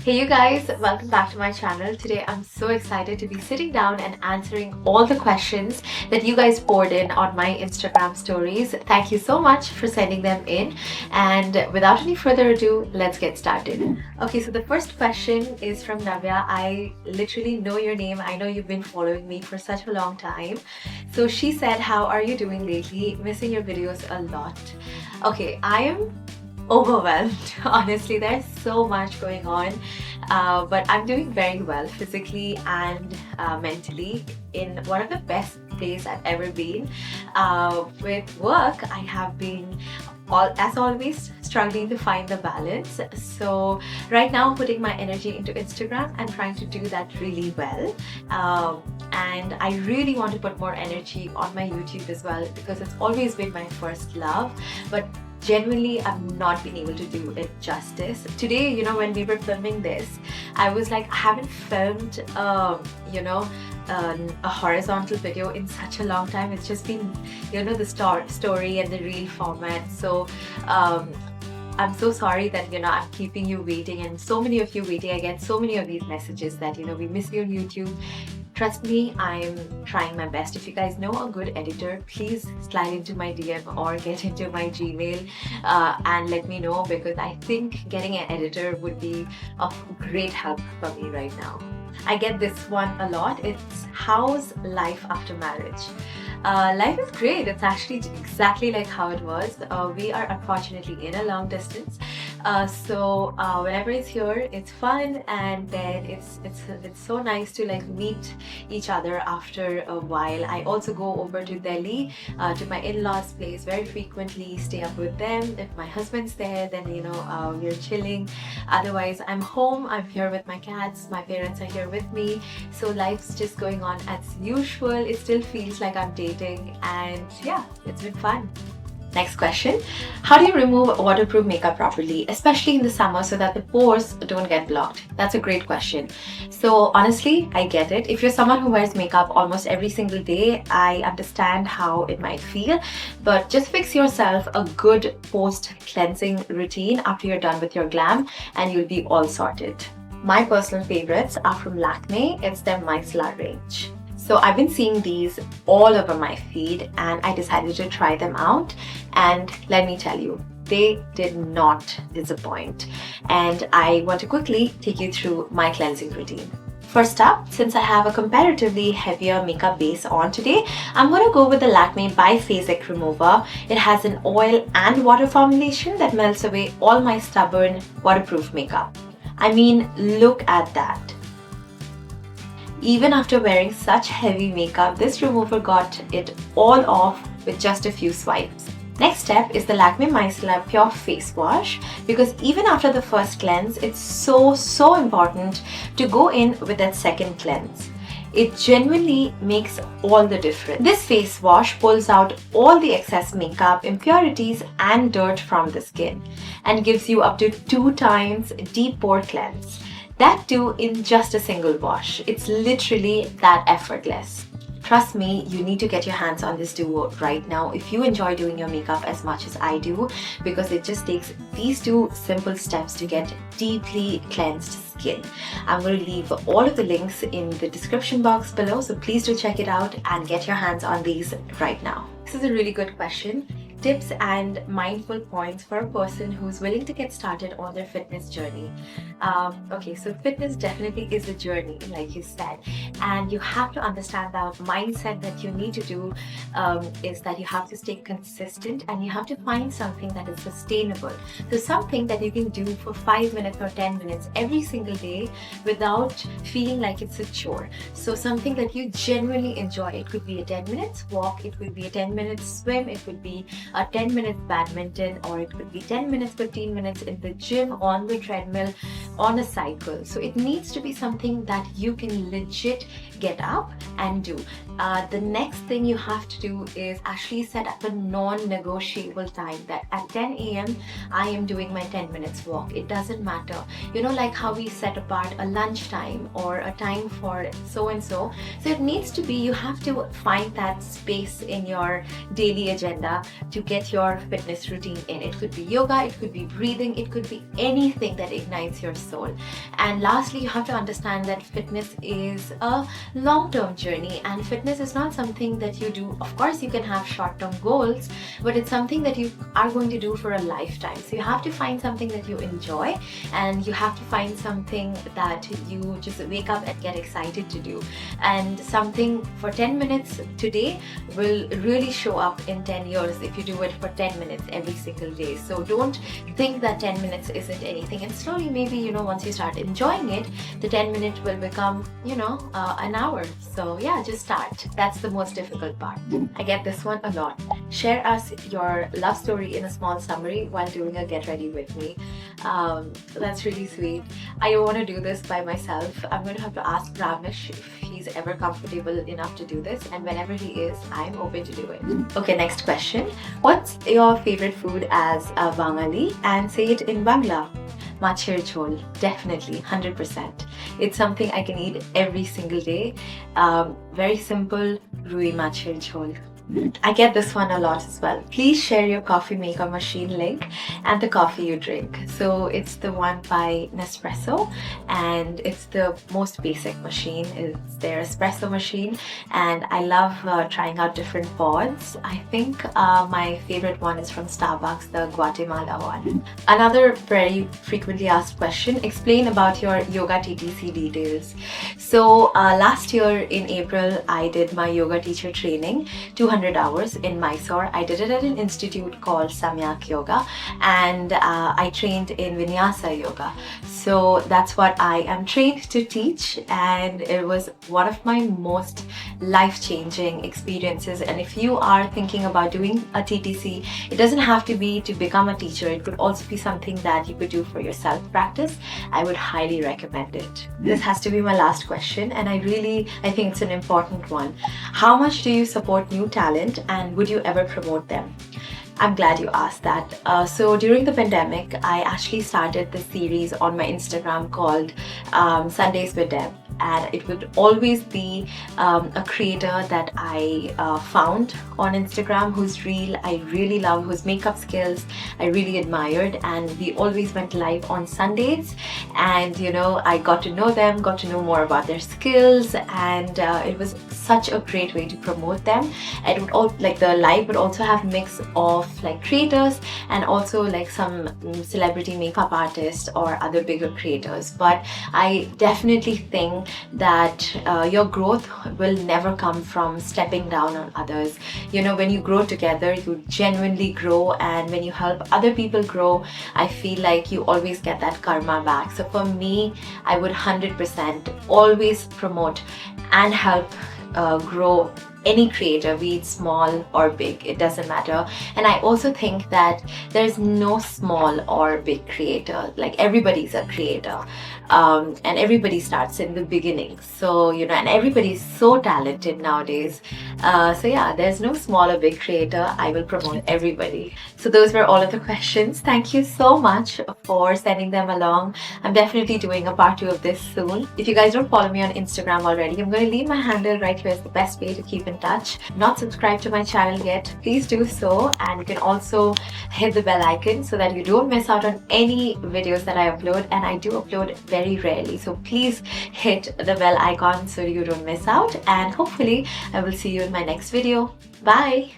Hey you guys, welcome back to my channel. Today I'm so excited to be sitting down and answering all the questions that you guys poured in on my Instagram stories. Thank you so much for sending them in, and without any further ado, let's get started. Okay, so the first question is from Navya. I literally know your name. I know you've been following me for such a long time. So she said, how are you doing lately? Missing your videos a lot. Okay, I am overwhelmed. Honestly, there's so much going on, but I'm doing very well physically and mentally, in one of the best place I've ever been. With work, I have been as always struggling to find the balance. So right now I'm putting my energy into Instagram and trying to do that really well. And I really want to put more energy on my YouTube as well, because it's always been my first love, but genuinely I've not been able to do it justice. Today, when we were filming this, I was like, I haven't filmed a horizontal video in such a long time. It's just been the story and the reel format. So I'm so sorry that I'm keeping you waiting, and so many of you waiting. I get so many of these messages that we miss you on YouTube. Trust me, I'm trying my best. If you guys know a good editor, please slide into my DM or get into my Gmail and let me know, because I think getting an editor would be of great help for me right now. I get this one a lot. It's how's life after marriage? Life is great. It's actually exactly like how it was. We are unfortunately in a long distance, so whenever it's here, it's fun, and then it's so nice to meet each other after a while. I also go over to Delhi to my in-laws' place very frequently, stay up with them. If my husband's there, then we're chilling. Otherwise, I'm home. I'm here with my cats. My parents are here with me. So life's just going on as usual. It still feels like I'm dating, and yeah, it's been fun. Next question. How do you remove waterproof makeup properly, especially in the summer, so that the pores don't get blocked? That's a great question. So honestly, I get it. If you're someone who wears makeup almost every single day, I understand how it might feel, but just fix yourself a good post-cleansing routine after you're done with your glam, and you'll be all sorted. My personal favorites are from Lakmē. It's their Micellar Range. So I've been seeing these all over my feed, and I decided to try them out, and let me tell you, they did not disappoint. And I want to quickly take you through my cleansing routine. First up, since I have a comparatively heavier makeup base on today, I'm going to go with the Lakmē Biphasic Remover. It has an oil and water formulation that melts away all my stubborn waterproof makeup. I mean, look at that. Even after wearing such heavy makeup, this remover got it all off with just a few swipes. Next step is the Lakmē Micellar Pure Face Wash, because even after the first cleanse, it's so important to go in with that second cleanse. It genuinely makes all the difference. This face wash pulls out all the excess makeup, impurities and dirt from the skin, and gives you up to 2 times deep pore cleanse. That too in just a single wash. It's literally that effortless. Trust me, you need to get your hands on this duo right now if you enjoy doing your makeup as much as I do, because it just takes these 2 simple steps to get deeply cleansed skin. I'm going to leave all of the links in the description box below, so please do check it out and get your hands on these right now. This is a really good question. Tips and mindful points for a person who's willing to get started on their fitness journey. Okay, so fitness definitely is a journey, like you said, and you have to understand that mindset that you need to do is that you have to stay consistent, and you have to find something that is sustainable. So something that you can do for 5 minutes or 10 minutes every single day without feeling like it's a chore. So something that you genuinely enjoy. It could be a 10 minutes walk, it could be a 10 minutes swim, it could be a 10 minutes badminton, or it could be 10 minutes, 15 minutes in the gym, on the treadmill, on a cycle. So it needs to be something that you can legit get up and do. The next thing you have to do is actually set up a non-negotiable time, that at 10 a.m. I am doing my 10 minutes walk. It doesn't matter. Like how we set apart a lunch time or a time for so and so. So it needs to be, you have to find that space in your daily agenda to you get your fitness routine in. It could be yoga, it could be breathing, it could be anything that ignites your soul. And lastly, you have to understand that fitness is a long-term journey, and fitness is not something that you do. Of course, you can have short-term goals, but it's something that you are going to do for a lifetime. So you have to find something that you enjoy, and you have to find something that you just wake up and get excited to do. And something for 10 minutes today will really show up in 10 years if you do it for 10 minutes every single day. So don't think that 10 minutes isn't anything, and slowly, maybe, once you start enjoying it, the 10 minutes will become, an hour. So yeah, just start. That's the most difficult part. I get this one a lot. Share us your love story in a small summary while doing a get ready with me. That's really sweet. I don't want to do this by myself. I'm going to have to ask Ramesh if he's ever comfortable enough to do this, and whenever he is, I'm open to do it. Okay, next question. What's your favorite food as a Bangali, and say it in Bangla? Machir jhol, definitely, 100%. It's something I can eat every single day. Very simple, rui machir jhol. I get this one a lot as well. Please share your coffee maker machine link and the coffee you drink. So it's the one by Nespresso, and it's the most basic machine. It's their espresso machine, and I love trying out different pods. I think my favorite one is from Starbucks, the Guatemala one. Another very frequently asked question: explain about your yoga TTC details. So last year in April, I did my yoga teacher training, 200 hours in Mysore. I did it at an institute called Samyak Yoga, and I trained in Vinyasa Yoga. So that's what I am trained to teach, and it was one of my most life-changing experiences. And if you are thinking about doing a TTC, it doesn't have to be to become a teacher. It could also be something that you could do for your self-practice. I would highly recommend it. This has to be my last question, and I think it's an important one. How much do you support new talent, and would you ever promote them? I'm glad you asked that. So during the pandemic, I actually started this series on my Instagram called Sundays with Deb. And it would always be a creator that I found on Instagram whose reel I really love, whose makeup skills I really admired, and we always went live on Sundays. And I got to know them, got to know more about their skills, and it was such a great way to promote them. It would the live would also have mix of creators and also some celebrity makeup artists or other bigger creators. But I definitely think that your growth will never come from stepping down on others. When you grow together, you genuinely grow, and when you help other people grow, I feel like you always get that karma back. So for me, I would 100% always promote and help grow any creator, be it small or big, it doesn't matter. And I also think that there's no small or big creator. Everybody's a creator, and everybody starts in the beginning. So and everybody's so talented nowadays. So yeah, there's no small or big creator. I will promote everybody. So those were all of the questions. Thank you so much for sending them along. I'm definitely doing a part 2 of this soon. If you guys don't follow me on Instagram already, I'm going to leave my handle right here as the best way to keep in touch. Not subscribed to my channel yet, please do so, and you can also hit the bell icon so that you don't miss out on any videos that I upload, and I do upload very rarely, so please hit the bell icon so you don't miss out, and hopefully I will see you in my next video. Bye.